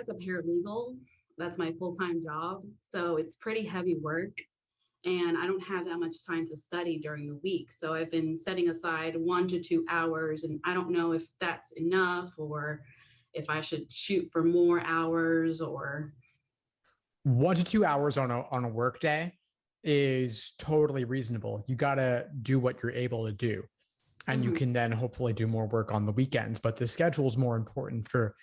as a paralegal. That's my full-time job. So it's pretty heavy work and I don't have that much time to study during the week. So I've been setting aside 1 to 2 hours and I don't know if that's enough or if I should shoot for more hours or 1 to 2 hours on a work day is totally reasonable. You got to do what you're able to do. And you Mhm. can then hopefully do more work on the weekends. But the schedule is more important for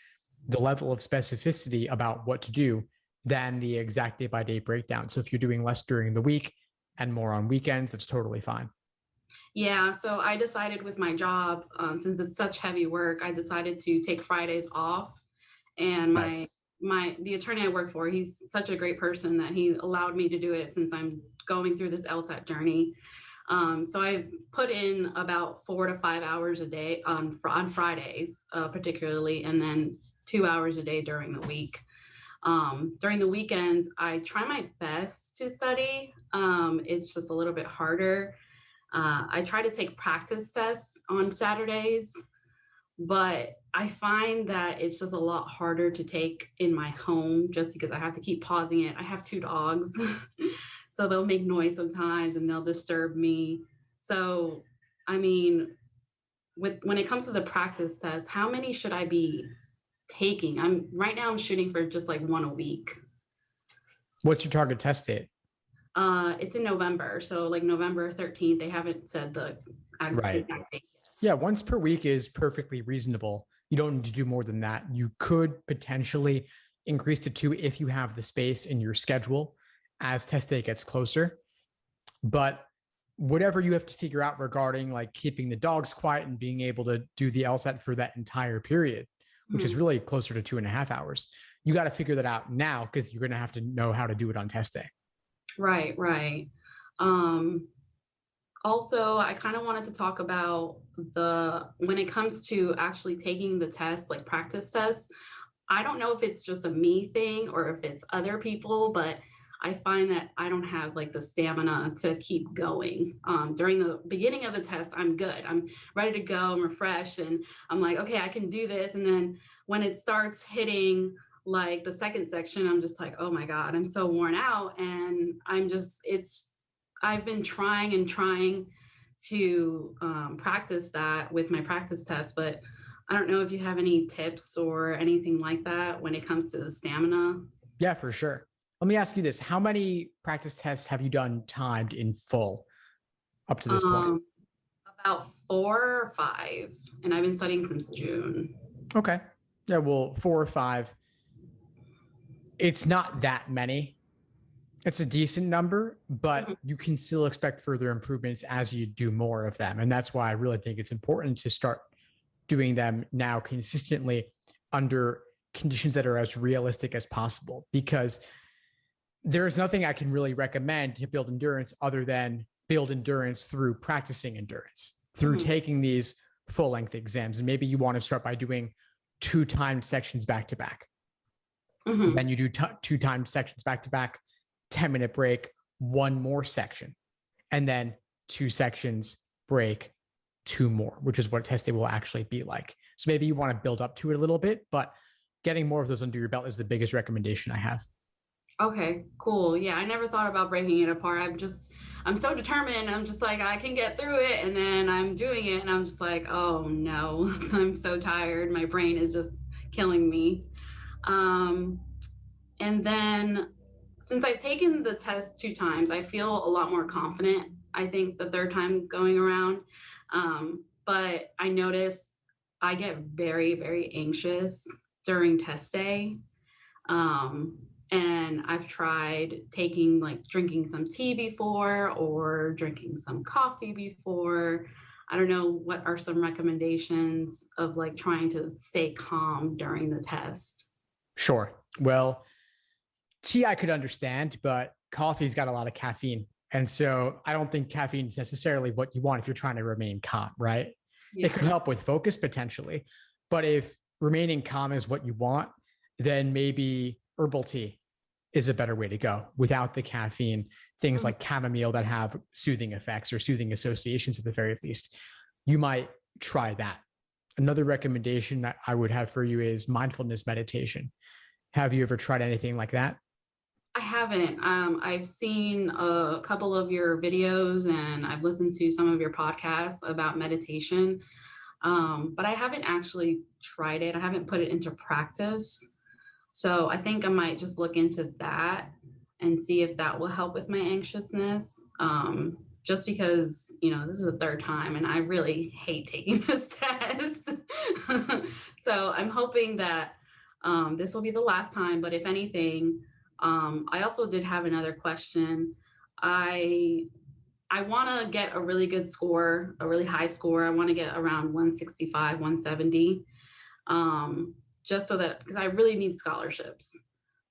the level of specificity about what to do than the exact day by day breakdown. So if you're doing less during the week and more on weekends, that's totally fine. Yeah, so I decided with my job, since it's such heavy work, I decided to take Fridays off. And Nice. the attorney I work for, he's such a great person that he allowed me to do it since I'm going through this LSAT journey. So I put in about 4 to 5 hours a day on Fridays, particularly, and then 2 hours a day during the week. During the weekends, I try my best to study. It's just a little bit harder. I try to take practice tests on Saturdays, but I find that it's just a lot harder to take in my home just because I have to keep pausing it. I have 2 dogs, so they'll make noise sometimes and they'll disturb me. So, I mean, when it comes to the practice test, how many should I be taking? I'm shooting for just like one a week. What's your target test date? It's in November, so like November 13th. They haven't said the Right. exact date. Yeah, once per week is perfectly reasonable. You don't need to do more than that. You could potentially increase to 2 if you have the space in your schedule as test day gets closer. But whatever you have to figure out regarding like keeping the dogs quiet and being able to do the LSAT for that entire period, which is Mhm. really closer to 2.5 hours, you got to figure that out now because you're going to have to know how to do it on test day. Right, right. Um, Also, I kind of wanted to talk about when it comes to actually taking the test, like practice tests. I don't know if it's just a me thing or if it's other people, but I find that I don't have like the stamina to keep going. During the beginning of the test, I'm good. I'm ready to go. I'm refreshed and I'm like, okay, I can do this. And then when it starts hitting like the second section, I'm just like, oh my God, I'm so worn out. And I've been trying and trying to practice that with my practice test, but I don't know if you have any tips or anything like that when it comes to the stamina. Yeah, for sure. Let me ask you this. How many practice tests have you done timed in full up to this point? Um, about 4 or 5, and I've been studying since June. Okay. Yeah, well, 4 or 5. It's not that many. It's a decent number, but Mhm. you can still expect further improvements as you do more of them. And that's why I really think it's important to start doing them now consistently under conditions that are as realistic as possible, because there is nothing I can really recommend to build endurance other than build endurance through practicing endurance, through Mhm. taking these full length exams. And maybe you want to start by doing 2 timed sections back to back. Mhm. Then you do 2 timed sections back to back, 10-minute break, one more section, and then 2 sections, break, 2 more, which is what test day will actually be like. So maybe you want to build up to it a little bit, but getting more of those under your belt is the biggest recommendation I have. Okay, cool. Yeah, I never thought about breaking it apart. I'm so determined. I'm just like, I can get through it. And then I'm doing it and I'm just like, oh no, I'm so tired. My brain is just killing me. Um, and then since I've taken the test 2 times, I feel a lot more confident. I think the third time going around. But I notice I get very, very anxious during test day. Um, and I've tried taking like drinking some tea before or drinking some coffee before. I don't know what are some recommendations of like trying to stay calm during the test. Sure. Well, tea I could understand, but coffee's got a lot of caffeine. And so I don't think caffeine is necessarily what you want if you're trying to remain calm, right? It could Yeah. help with focus potentially. But if remaining calm is what you want, then maybe herbal tea is a better way to go without the caffeine. Things Mhm. like chamomile that have soothing effects or soothing associations at the very least. You might try that. Another recommendation that I would have for you is mindfulness meditation. Have you ever tried anything like that? I haven't. I've seen a couple of your videos and I've listened to some of your podcasts about meditation, but I haven't actually tried it. I haven't put it into practice. So I think I might just look into that and see if that will help with my anxiousness. Just because, this is the third time and I really hate taking this test. So I'm hoping that this will be the last time, but if anything, I also did have another question. I want to get a really good score, a really high score. I want to get around 165, 170, just so that, because I really need scholarships.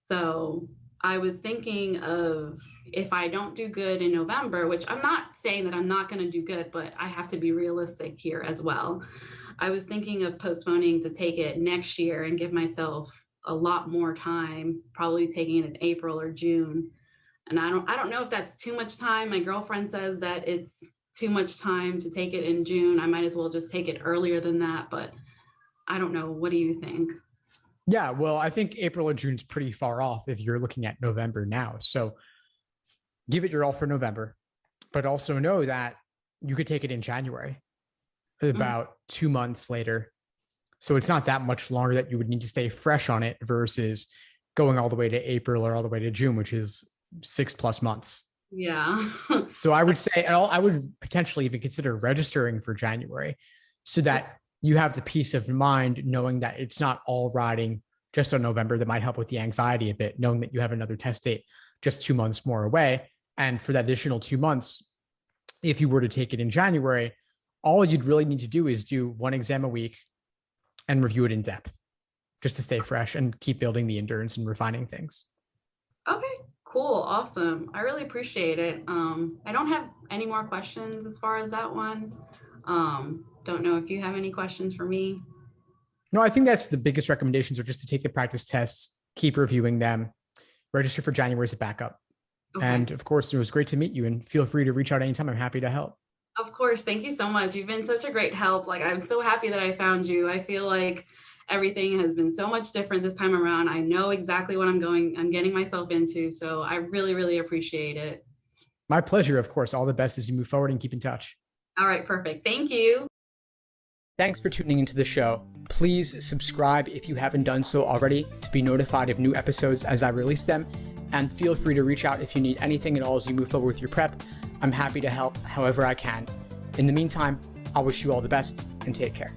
So I was thinking of, if I don't do good in November, which I'm not saying that I'm not going to do good, but I have to be realistic here as well. I was thinking of postponing to take it next year and give myself a lot more time, probably taking it in April or June. And I don't know if that's too much time. My girlfriend says that it's too much time to take it in June. I might as well just take it earlier than that, but I don't know. What do you think? Yeah, well, I think April or June's pretty far off if you're looking at November now. So give it your all for November, but also know that you could take it in January, about 2 months later. So it's not that much longer that you would need to stay fresh on it versus going all the way to April or all the way to June, which is 6+ months. Yeah. So I would say, I would potentially even consider registering for January so that you have the peace of mind knowing that it's not all riding just on November. That might help with the anxiety a bit, knowing that you have another test date just 2 months more away. And for that additional 2 months, if you were to take it in January, all you'd really need to do is do one exam a week and review it in depth just to stay fresh and keep building the endurance and refining things. Okay, cool. Awesome. I really appreciate it. I don't have any more questions as far as that one. Don't know if you have any questions for me. No, I think that's the biggest recommendations are just to take the practice tests, keep reviewing them, register for January as a backup. Okay. And of course, it was great to meet you and feel free to reach out anytime. I'm happy to help. Of course. Thank you so much. You've been such a great help. Like, I'm so happy that I found you. I feel like everything has been so much different this time around. I know exactly what I'm getting myself into. So I really, really appreciate it. My pleasure. Of course. All the best as you move forward and keep in touch. All right. Perfect. Thank you. Thanks for tuning into the show. Please subscribe if you haven't done so already to be notified of new episodes as I release them. And feel free to reach out if you need anything at all as you move forward with your prep. I'm happy to help however I can. In the meantime, I'll wish you all the best and take care.